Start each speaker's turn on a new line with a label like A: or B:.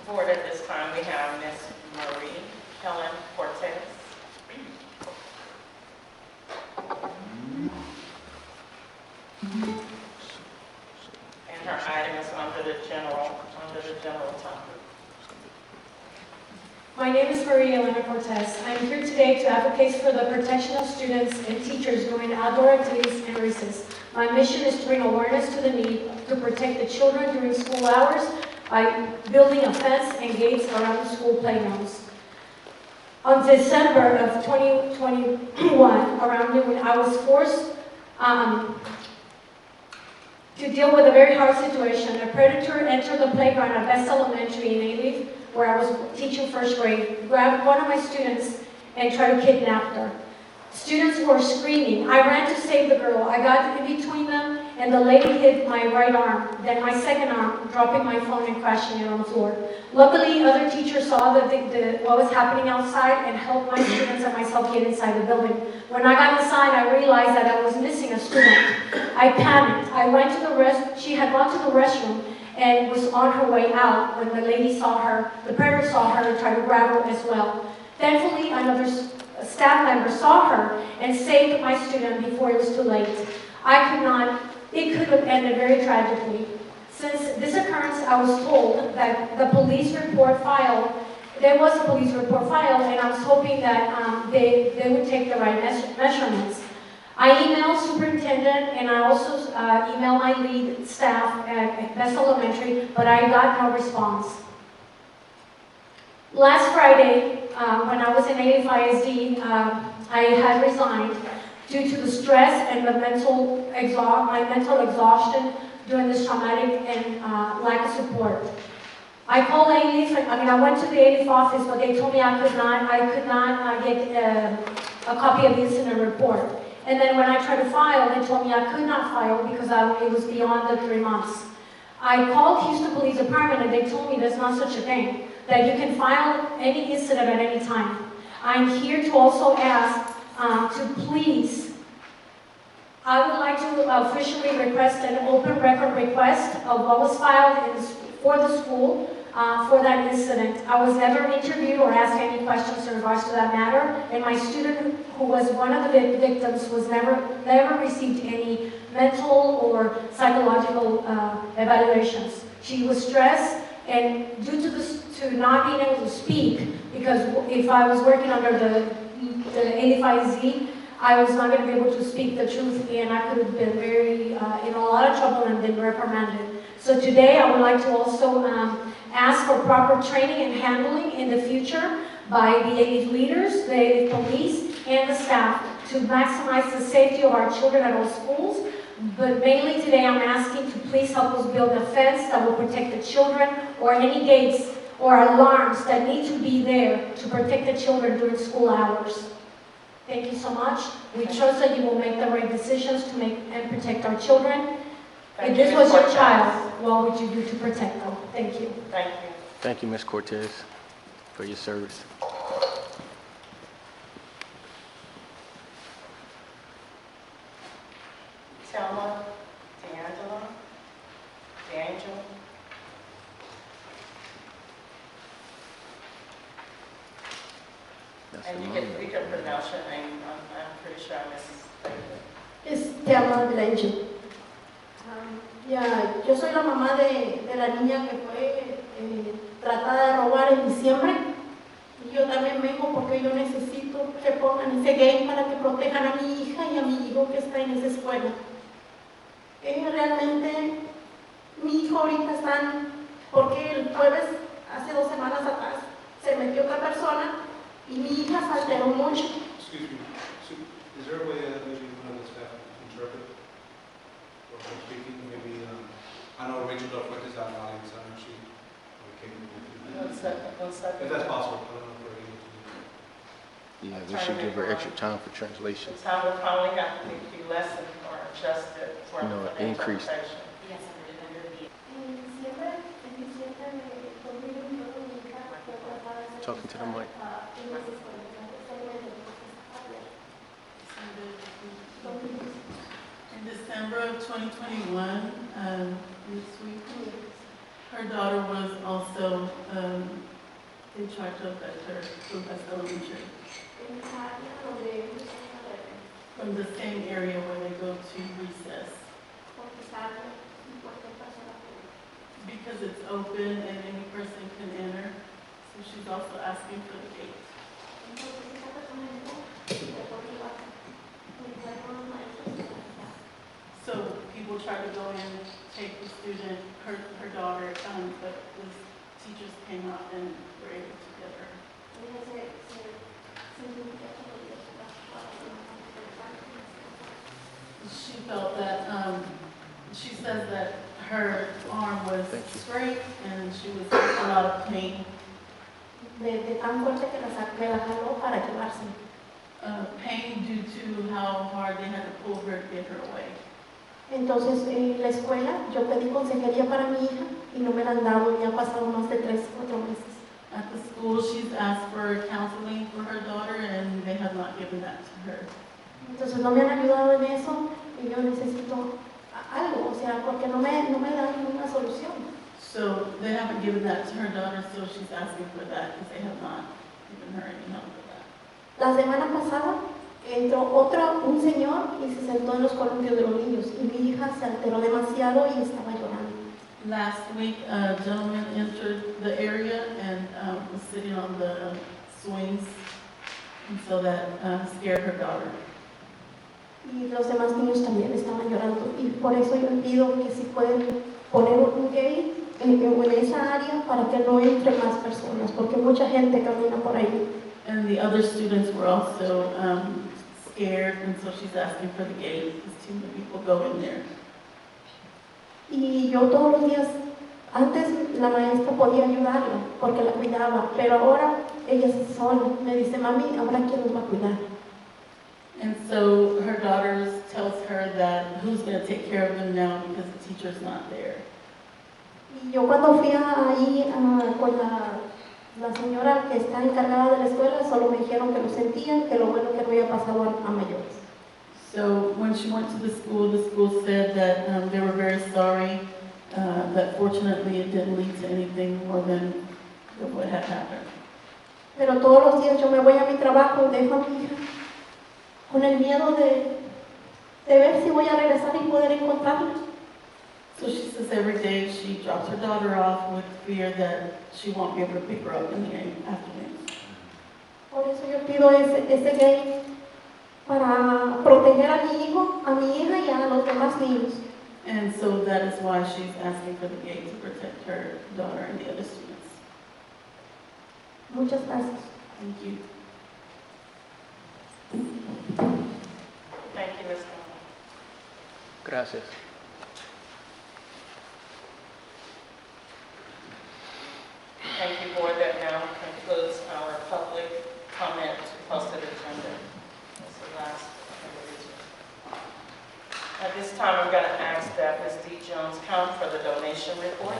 A: Board at this time, we have Ms. Marie Helen Cortes. And her item is under the general topic.
B: My name is Maria Elena Cortes. I am here today to advocate for the protection of students and teachers during outdoor activities and recess. My mission is to bring awareness to the need to protect the children during school hours by building a fence and gates around the school playgrounds. On December of 2021, around noon, I was forced to deal with a very hard situation. A predator entered the playground at Best Elementary in Alief, where I was teaching first grade, grabbed one of my students and tried to kidnap her. Students were screaming. I ran to save the girl. I got in between them, and the lady hit my right arm, then my second arm, dropping my phone and crashing it on the floor. Luckily, other teachers saw what was happening outside and helped my students and myself get inside the building. When I got inside, I realized that I was missing a student. I panicked. I went to the she had gone to the restroom and was on her way out when the lady saw her, the predator saw her and tried to grab her as well. Thankfully, another staff member saw her and saved my student before it was too late. It could have ended very tragically. Since this occurrence, I was told that there was a police report filed, and I was hoping that they would take the right measurements. I emailed superintendent and I also emailed my lead staff at Best Elementary, but I got no response. Last Friday, when I was in Alief ISD, I had resigned due to the stress and my mental exhaustion during this traumatic and lack of support. I called Alief. I went to the Alief office, but they told me I could not get a copy of the incident report. And then when I tried to file, they told me I could not file because it was beyond the 3 months. I called Houston Police Department and they told me there's not such a thing, that you can file any incident at any time. I'm here to also ask to please, I would like to officially request an open record request of what was filed for the school for that incident. I was never interviewed or asked any questions in regards to that matter, and my student, who was one of the victims, was never received any mental or psychological evaluations. She was stressed, and due to not being able to speak, because if I was working under the Alief ISD, I was not going to be able to speak the truth, and I could have been very in a lot of trouble and been reprimanded. So today I would like to also ask for proper training and handling in the future by the Alief leaders, the Alief police, and the staff to maximize the safety of our children at all schools. But mainly today I'm asking to please help us build a fence that will protect the children, or any gates or alarms that need to be there to protect the children during school hours. Thank you so much. We trust that you will make the right decisions to make and protect our children. If this was your child, what would you do to protect them? Thank you.
A: Thank you.
C: Thank you, Ms. Cortes, for your service.
A: Selma, D'Angelo, D'Angelo. And you can pronounce your name. I'm pretty sure I missed it.
D: Es Thelma Blanche. Yo soy la mamá de la niña que fue tratada de robar en diciembre. Y yo también vengo porque yo necesito que pongan ese gate para que protejan a mi hija y a mi hijo que está en esa escuela. Realmente, mi hijo ahorita están, porque el jueves, hace 2 semanas atrás, se metió otra persona y mi hija se alteró mucho.
E: Excuse me. Is there a way that maybe one of the staff can interpret what I'm speaking? Maybe, I know Rachel Duffwet is out in audience. I know she came
A: One second.
E: If that's possible, I don't know if we're able to do that.
C: Yeah, we should give her extra time for translation.
A: The time will probably have to be lessened or adjusted for
C: Increase.
A: interpretation.
D: En diciembre de 2021, mi hija fue tratada de
C: Talking to the mic.
F: In December of 2021, this week, her daughter was also in charge of Bellaire Elementary, from the same area where they go to recess. Because it's open and any person can enter, so she's also asking for the gate. So people try to go in, take the student, her daughter, but the teachers came out and were able to get her. She felt that, she says that her arm was straight and she was in a lot of pain.
D: De tan fuerte que me la jaló para llevarse.
F: Pain due to how hard they had to pull her to get her away.
D: Entonces, en la escuela, yo pedí consejería para mi hija y no me la han dado, y ha pasado más de 3 o 4 meses.
F: At the school, she's asked for counseling for her daughter and they have not given that to her.
D: Entonces, no me han ayudado en eso y yo necesito algo, o sea, porque no me dan ninguna solución.
F: So they haven't given that to her daughter, so she's asking for that because they have not given her any help with that.
D: La semana pasada entró un señor y se sentó en los columpios de los niños y mi hija se alteró demasiado y estaba llorando.
F: Last week, a gentleman entered the area and was sitting on the swings, and so that scared her daughter.
D: Y los demás niños también estaban llorando y por eso yo pido que si pueden poner un gate en esa área para que no entren más personas, porque mucha gente camina por ahí.
F: And the other students were also scared, and so she's asking for the gate because too many people go in there.
D: Y yo todos los días, antes la maestra podía ayudarla porque la cuidaba, pero ahora ella es sola. Me dice, mami, ¿ahora quién nos va a cuidar?
F: And so her daughter tells her that who's going to take care of them now because the teacher's not there.
D: Y yo cuando fui ahí con la señora que está encargada de la escuela, solo me dijeron que lo sentían, que lo bueno que no había pasado a mayores.
F: So when she went to the school said that they were very sorry, that fortunately it didn't lead to anything more than what had happened.
D: Pero todos los días yo me voy a mi trabajo, dejo a mi hija con el miedo de ver si voy a regresar y poder encontrarla.
F: So she says every day she drops her daughter off with fear that she won't be able to pick her up in the afternoon.
D: Por eso yo pido ese gate para proteger a mi hijo, a mi hija y a los demás niños.
F: And so that is why she's asking for the gate to protect her daughter and the other students.
D: Muchas gracias.
F: Thank you.
A: Thank you, Ms. Conlon.
C: Gracias.
A: Thank you, Board. That now concludes our public comment to posted agenda. That's the last individual. At this time, I'm going to ask that Ms. D. Jones come for the donation report.